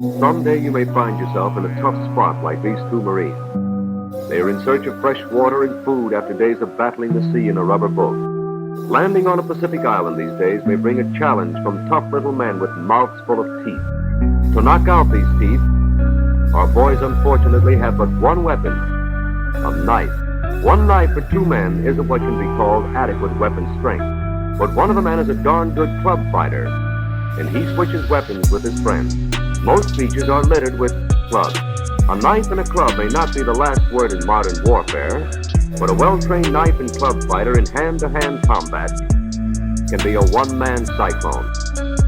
Someday you may find yourself in a tough spot like these two Marines. They are in search of fresh water and food after days of battling the sea in a rubber boat. Landing on a Pacific island these days may bring a challenge from tough little men with mouths full of teeth. To knock out these teeth, our boys unfortunately have but one weapon, a knife. One knife for two men isn't what can be called adequate weapon strength, but one of the men is a darn good club fighter, and he switches weapons with his friends. Most beaches are littered with clubs. A knife and a club may not be the last word in modern warfare, but a well-trained knife and club fighter in hand-to-hand combat can be a one-man cyclone.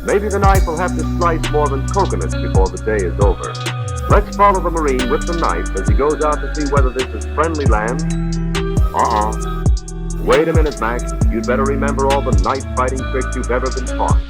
Maybe the knife will have to slice more than coconuts before the day is over. Let's follow the Marine with the knife as he goes out to see whether this is friendly land. Wait a minute, Mac. You'd better remember all the knife-fighting tricks you've ever been taught.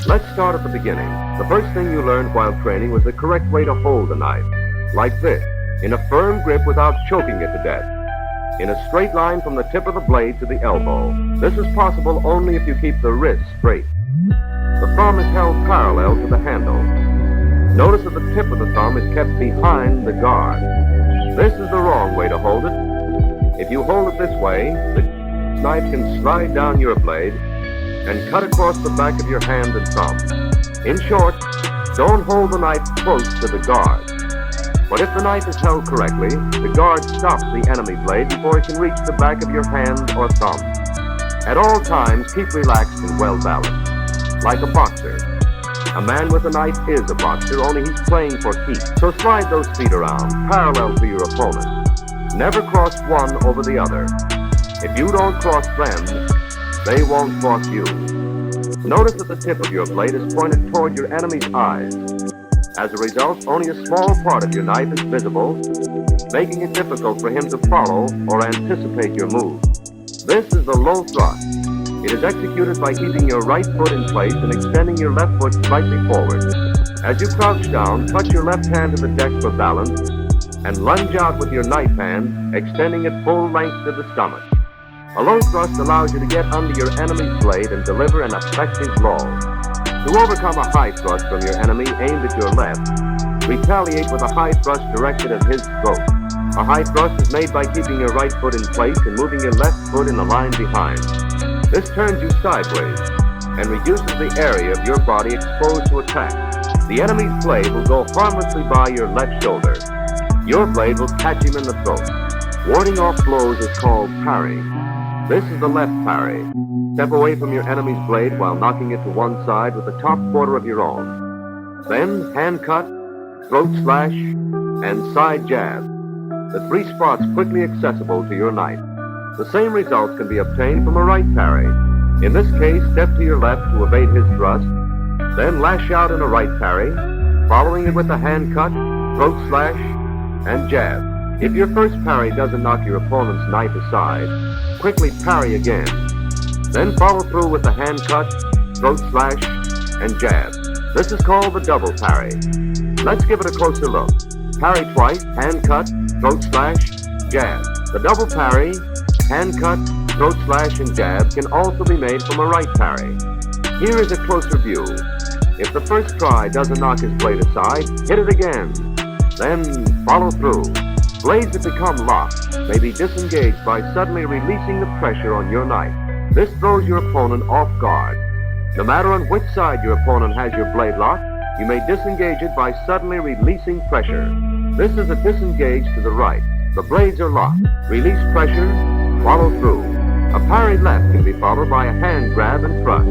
Let's start at the beginning. The first thing you learned while training was the correct way to hold a knife. Like this, in a firm grip without choking it to death. In a straight line from the tip of the blade to the elbow. This is possible only if you keep the wrist straight. The thumb is held parallel to the handle. Notice that the tip of the thumb is kept behind the guard. This is the wrong way to hold it. If you hold it this way, the knife can slide down your blade and cut across the back of your hand and thumb. In short, don't hold the knife close to the guard. But if the knife is held correctly, the guard stops the enemy blade before it can reach the back of your hand or thumb. At all times, keep relaxed and well balanced, like a boxer. A man with a knife is a boxer, only he's playing for keeps. So slide those feet around, parallel to your opponent. Never cross one over the other. If you don't cross them, they won't cross you. Notice that the tip of your blade is pointed toward your enemy's eyes. As a result, only a small part of your knife is visible, making it difficult for him to follow or anticipate your move. This is the low thrust. It is executed by keeping your right foot in place and extending your left foot slightly forward. As you crouch down, touch your left hand to the deck for balance and lunge out with your knife hand, extending it full length to the stomach. A low thrust allows you to get under your enemy's blade and deliver an effective blow. To overcome a high thrust from your enemy aimed at your left, retaliate with a high thrust directed at his throat. A high thrust is made by keeping your right foot in place and moving your left foot in the line behind. This turns you sideways and reduces the area of your body exposed to attack. The enemy's blade will go harmlessly by your left shoulder. Your blade will catch him in the throat. Warding off blows is called parry. This is the left parry. Step away from your enemy's blade while knocking it to one side with the top quarter of your own. Then hand cut, throat slash, and side jab. The three spots quickly accessible to your knife. The same results can be obtained from a right parry. In this case, step to your left to evade his thrust, then lash out in a right parry, following it with a hand cut, throat slash, and jab. If your first parry doesn't knock your opponent's knife aside, quickly parry again. Then follow through with the hand cut, throat slash, and jab. This is called the double parry. Let's give it a closer look. Parry twice, hand cut, throat slash, jab. The double parry, hand cut, throat slash, and jab can also be made from a right parry. Here is a closer view. If the first try doesn't knock his blade aside, hit it again. Then follow through. Blades that become locked may be disengaged by suddenly releasing the pressure on your knife. This throws your opponent off guard. No matter on which side your opponent has your blade locked, you may disengage it by suddenly releasing pressure. This is a disengage to the right. The blades are locked. Release pressure, follow through. A parry left can be followed by a hand grab and thrust.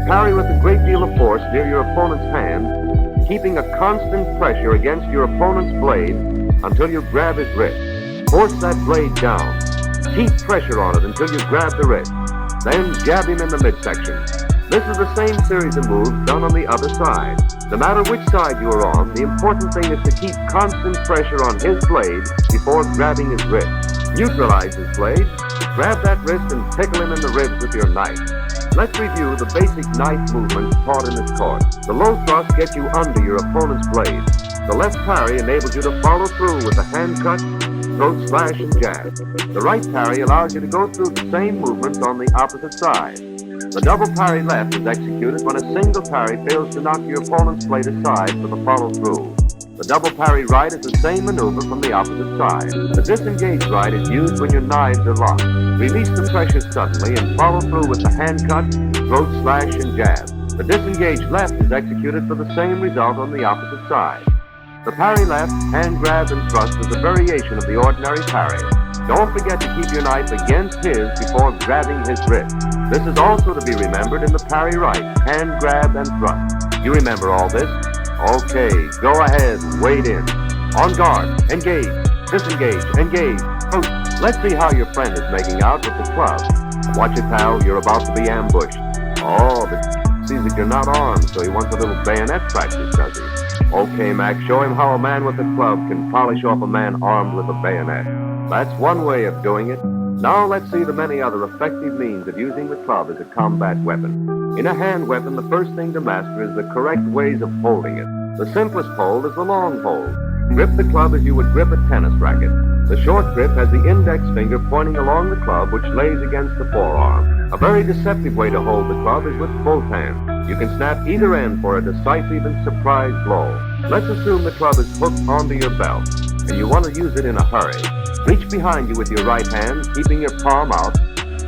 Parry with a great deal of force near your opponent's hand, keeping a constant pressure against your opponent's blade until you grab his wrist. Force that blade down. Keep pressure on it until you grab the wrist. Then jab him in the midsection. This is the same series of moves done on the other side. No matter which side you are on, the important thing is to keep constant pressure on his blade before grabbing his wrist. Neutralize his blade, grab that wrist and tickle him in the ribs with your knife. Let's review the basic knife movements taught in this course. The low thrust gets you under your opponent's blade. The left parry enables you to follow through with a hand cut, throat slash, and jab. The right parry allows you to go through the same movements on the opposite side. The double parry left is executed when a single parry fails to knock your opponent's blade aside for the follow-through. The double parry right is the same maneuver from the opposite side. The disengaged right is used when your knives are locked. Release the pressure suddenly and follow through with the hand cut, throat slash, and jab. The disengaged left is executed for the same result on the opposite side. The parry left, hand grab, and thrust is a variation of the ordinary parry. Don't forget to keep your knife against his before grabbing his wrist. This is also to be remembered in the parry right, hand grab, and thrust. You remember all this? Okay, go ahead, wade in. On guard, engage, disengage, engage. Oh, let's see how your friend is making out with the club. Watch it, pal, you're about to be ambushed. Oh, but sees that you're not armed, so he wants a little bayonet practice, does he? Okay, Mac, show him how a man with a club can polish off a man armed with a bayonet. That's one way of doing it. Now let's see the many other effective means of using the club as a combat weapon. In a hand weapon, the first thing to master is the correct ways of holding it. The simplest hold is the long hold. Grip the club as you would grip a tennis racket. The short grip has the index finger pointing along the club, which lays against the forearm. A very deceptive way to hold the club is with both hands. You can snap either end for a decisive and surprise blow. Let's assume the club is hooked onto your belt, and you want to use it in a hurry. Reach behind you with your right hand, keeping your palm out,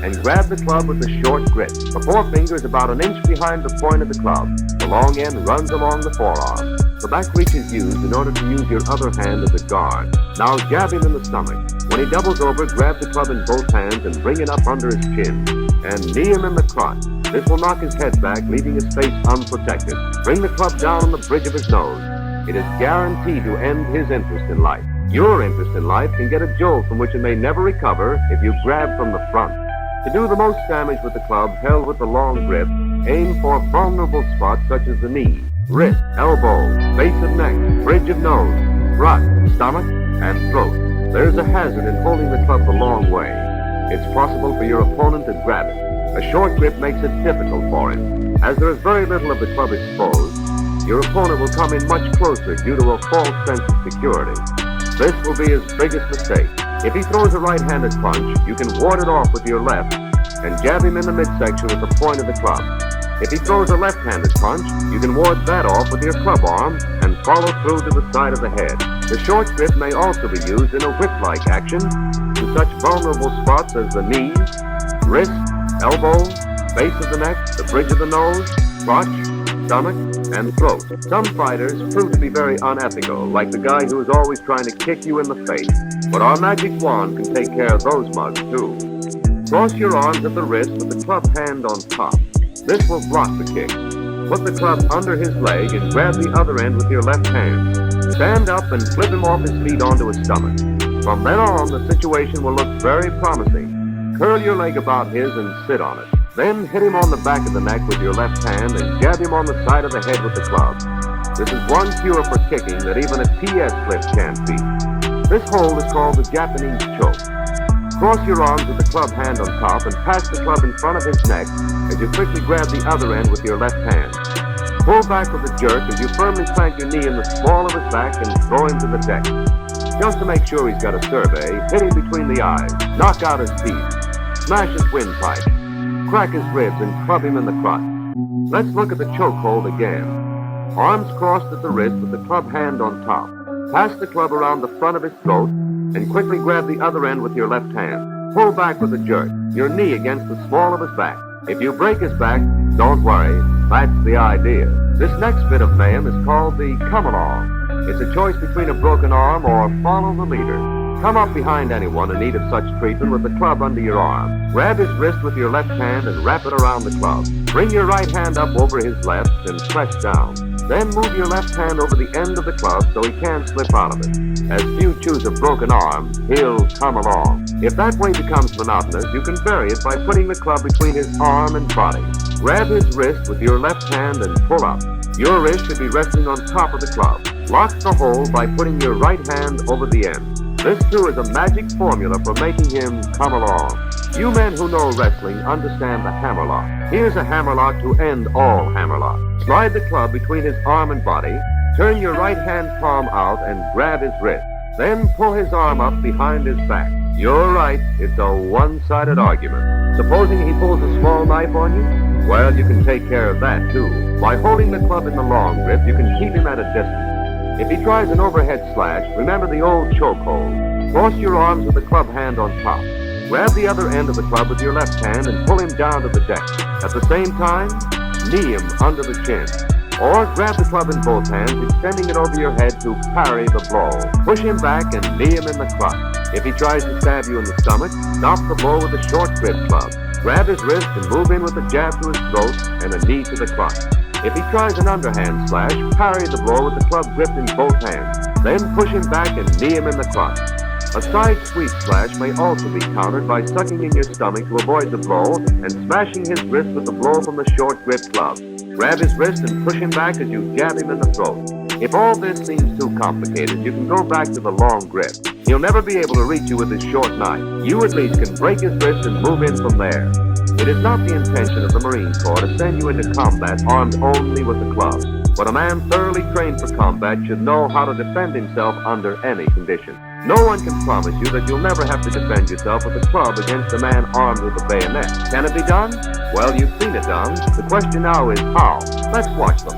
and grab the club with the short grip. The forefinger is about an inch behind the point of the club. The long end runs along the forearm. The back reach is used in order to use your other hand as a guard. Now jab him in the stomach. When he doubles over, grab the club in both hands and bring it up under his chin. And knee him in the crotch. This will knock his head back, leaving his face unprotected. Bring the club down on the bridge of his nose. It is guaranteed to end his interest in life. Your interest in life can get a jolt from which it may never recover if you grab from the front. To do the most damage with the club held with the long grip, aim for vulnerable spots such as the knee, wrist, elbow, base of neck, bridge of nose, crotch, stomach, and throat. There's a hazard in holding the club the long way. It's possible for your opponent to grab it. A short grip makes it difficult for him. As there is very little of the club exposed, your opponent will come in much closer due to a false sense of security. This will be his biggest mistake. If he throws a right-handed punch, you can ward it off with your left and jab him in the midsection with the point of the club. If he throws a left-handed punch, you can ward that off with your club arm and follow through to the side of the head. The short grip may also be used in a whip-like action to such vulnerable spots as the knee, wrist, elbow, base of the neck, the bridge of the nose, crotch, stomach, and throat. Some fighters prove to be very unethical, like the guy who is always trying to kick you in the face. But our magic wand can take care of those mugs, too. Cross your arms at the wrist with the club hand on top. This will block the kick. Put the club under his leg and grab the other end with your left hand. Stand up and flip him off his feet onto his stomach. From then on, the situation will look very promising. Curl your leg about his and sit on it. Then hit him on the back of the neck with your left hand and jab him on the side of the head with the club. This is one cure for kicking that even a TS flip can't beat. This hold is called the Japanese choke. Cross your arms with the club hand on top and pass the club in front of his neck as you quickly grab the other end with your left hand. Pull back with a jerk as you firmly plant your knee in the small of his back and throw him to the deck. Just to make sure he's got a survey, hit him between the eyes, knock out his teeth, smash his windpipe, crack his ribs, and club him in the crotch. Let's look at the chokehold again. Arms crossed at the wrist with the club hand on top. Pass the club around the front of his throat and quickly grab the other end with your left hand. Pull back with a jerk, your knee against the small of his back. If you break his back, don't worry, that's the idea. This next bit of mayhem is called the come-along. It's a choice between a broken arm or follow the leader. Come up behind anyone in need of such treatment with the club under your arm. Grab his wrist with your left hand and wrap it around the club. Bring your right hand up over his left and press down. Then move your left hand over the end of the club so he can't slip out of it. As few choose a broken arm, he'll come along. If that way becomes monotonous, you can vary it by putting the club between his arm and body. Grab his wrist with your left hand and pull up. Your wrist should be resting on top of the club. Lock the hold by putting your right hand over the end. This too is a magic formula for making him come along. You men who know wrestling understand the hammerlock. Here's a hammerlock to end all hammerlocks. Slide the club between his arm and body, turn your right hand palm out and grab his wrist. Then pull his arm up behind his back. You're right, it's a one-sided argument. Supposing he pulls a small knife on you? Well, you can take care of that too. By holding the club in the long grip, you can keep him at a distance. If he tries an overhead slash, remember the old chokehold. Cross your arms with the club hand on top. Grab the other end of the club with your left hand and pull him down to the deck. At the same time, knee him under the chin. Or grab the club in both hands, extending it over your head to parry the blow. Push him back and knee him in the crotch. If he tries to stab you in the stomach, stop the blow with a short grip club. Grab his wrist and move in with a jab to his throat and a knee to the crotch. If he tries an underhand slash, parry the blow with the club gripped in both hands. Then push him back and knee him in the crotch. A side sweep slash may also be countered by sucking in your stomach to avoid the blow and smashing his wrist with the blow from the short grip club. Grab his wrist and push him back as you jab him in the throat. If all this seems too complicated, you can go back to the long grip. He'll never be able to reach you with his short knife. You at least can break his wrist and move in from there. It is not the intention of the Marine Corps to send you into combat armed only with a club, but a man thoroughly trained for combat should know how to defend himself under any condition. No one can promise you that you'll never have to defend yourself with a club against a man armed with a bayonet. Can it be done? Well, you've seen it done. The question now is how. Let's watch them.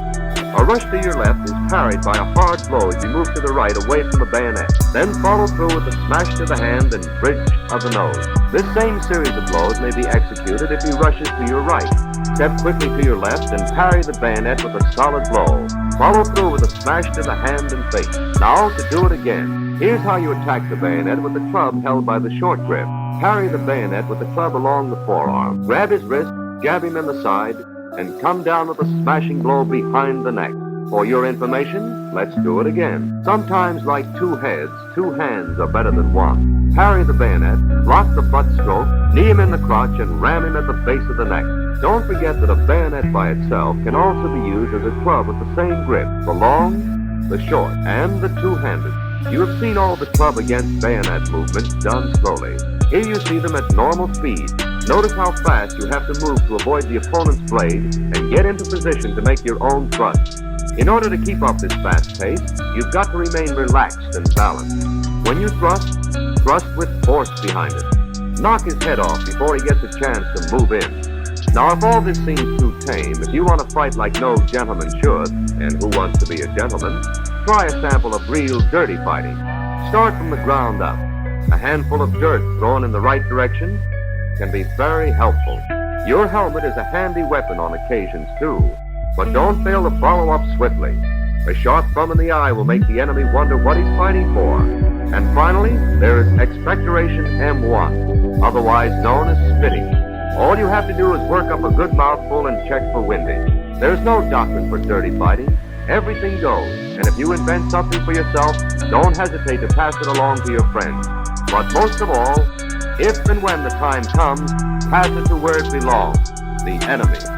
A rush to your left is parried by a hard blow as you move to the right away from the bayonet. Then follow through with a smash to the hand and bridge of the nose. This same series of blows may be executed if he rushes to your right. Step quickly to your left and parry the bayonet with a solid blow. Follow through with a smash to the hand and face. Now to do it again. Here's how you attack the bayonet with the club held by the short grip. Parry the bayonet with the club along the forearm. Grab his wrist, jab him in the side, and come down with a smashing blow behind the neck. For your information, let's do it again. Sometimes, like two heads, two hands are better than one. Parry the bayonet, block the butt stroke, knee him in the crotch, and ram him at the base of the neck. Don't forget that a bayonet by itself can also be used as a club with the same grip, the long, the short, and the two-handed. You have seen all the club against bayonet movements done slowly. Here you see them at normal speed. Notice how fast you have to move to avoid the opponent's blade and get into position to make your own thrust. In order to keep up this fast pace, you've got to remain relaxed and balanced. When you thrust, thrust with force behind it. Knock his head off before he gets a chance to move in. Now, if all this seems too tame, if you want to fight like no gentleman should, and who wants to be a gentleman, try a sample of real dirty fighting. Start from the ground up. A handful of dirt thrown in the right direction can be very helpful. Your helmet is a handy weapon on occasions too, but don't fail to follow up swiftly. A sharp thumb in the eye will make the enemy wonder what he's fighting for. And finally, there is expectoration M1, otherwise known as spitting. All you have to do is work up a good mouthful and check for windage. There's no doctrine for dirty fighting. Everything goes, and if you invent something for yourself, don't hesitate to pass it along to your friends. But most of all, if and when the time comes, pass it to where it belongs, the enemy.